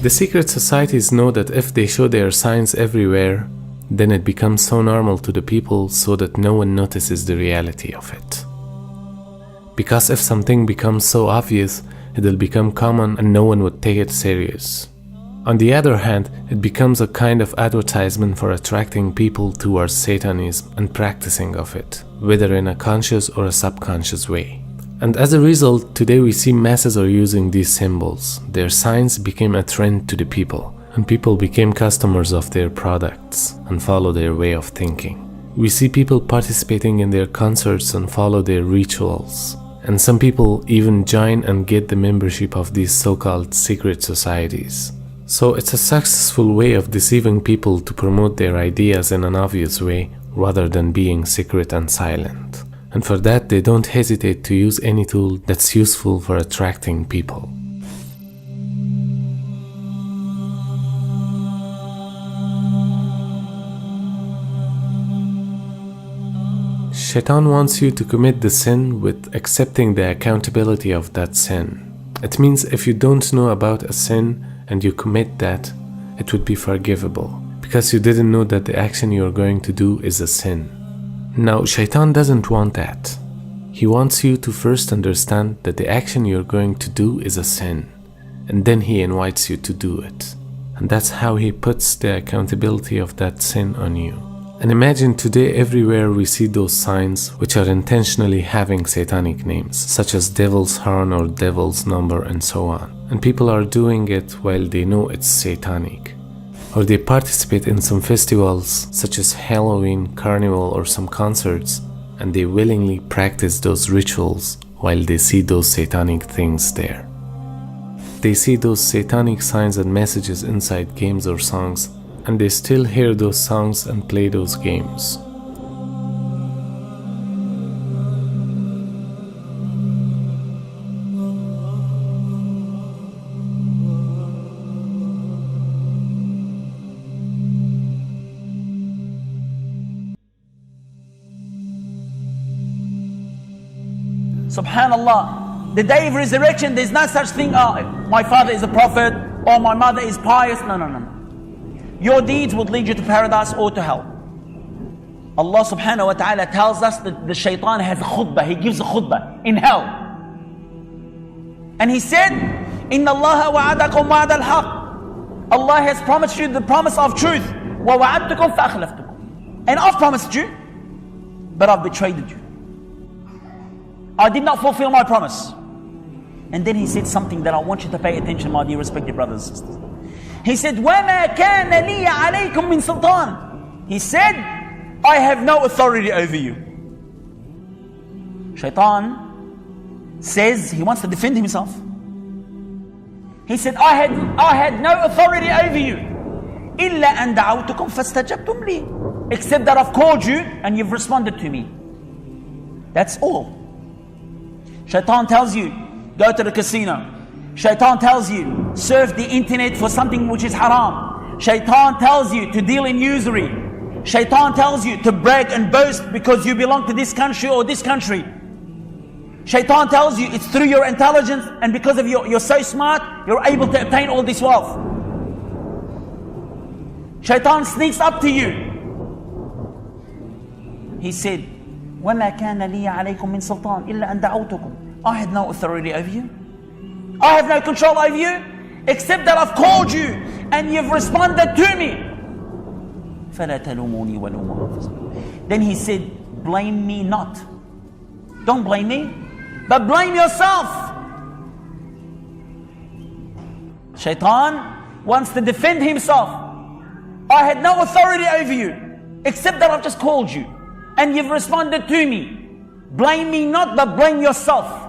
The secret societies know that if they show their signs everywhere, then it becomes so normal to the people so that no one notices the reality of it. Because if something becomes so obvious, it will become common and no one would take it serious. On the other hand, it becomes a kind of advertisement for attracting people towards Satanism and practicing of it, whether in a conscious or a subconscious way. And as a result, today we see masses are using these symbols. Their signs became a trend to the people, and people became customers of their products and follow their way of thinking. We see people participating in their concerts and follow their rituals. And some people even join and get the membership of these so-called secret societies. So it's a successful way of deceiving people to promote their ideas in an obvious way rather than being secret and silent. And for that, they don't hesitate to use any tool that's useful for attracting people. Shaitan wants you to commit the sin with accepting the accountability of that sin. It means if you don't know about a sin and you commit that, it would be forgivable, because you didn't know that the action you're going to do is a sin. Now, Shaitan doesn't want that. He wants you to first understand that the action you're going to do is a sin, and then he invites you to do it. And that's how he puts the accountability of that sin on you. And imagine today everywhere we see those signs which are intentionally having satanic names, such as devil's horn or devil's number and so on. And people are doing it while they know it's satanic. Or they participate in some festivals such as Halloween, Carnival or some concerts, and they willingly practice those rituals while they see those satanic things there. They see those satanic signs and messages inside games or songs, and they still hear those songs and play those games. Subhanallah, the day of resurrection, there's no such thing, my father is a prophet or my mother is pious. No. Your deeds would lead you to paradise or to hell. Allah subhanahu wa ta'ala tells us that the shaitan has a khutbah, he gives a khutbah in hell. And he said, Inna Allah wa'adakum wa'ad al-haq. Allah has promised you the promise of truth. Wa wa'adtukum fa akhlaftukum. And I've promised you, but I've betrayed you. I did not fulfill my promise. And then he said something that I want you to pay attention, my dear respected brothers and sisters. He said, وَمَا كَانَ لِي عَلَيْكُمْ مِنْ سُلْطَانٍ. He said, I have no authority over you. Shaitan says he wants to defend himself. He said, I had no authority over you. إِلَّا أَن دَعَوْتُكُمْ فَاسْتَجَبْتُمْ لِي. Except that I've called you and you've responded to me. That's all. Shaitan tells you, go to the casino. Shaitan tells you, surf the internet for something which is haram. Shaitan tells you to deal in usury. Shaitan tells you to brag and boast because you belong to this country or this country. Shaitan tells you it's through your intelligence and because of you're so smart, you're able to obtain all this wealth. Shaitan sneaks up to you. He said, وَمَا كَانَ لِي عَلَيْكُمْ مِنْ سُلْطَانٍ إِلَّا أَنْ دَعَوْتُكُمْ. I had no authority over you. I have no control over you, except that I've called you and you've responded to me. فَلَا تَلُومُونِي وَلُومُوا أَنفُسَكُمْ. Then he said, blame me not. Don't blame me, but blame yourself. Shaitan wants to defend himself. I had no authority over you, except that I've just called you and you've responded to me. Blame me not, but blame yourself.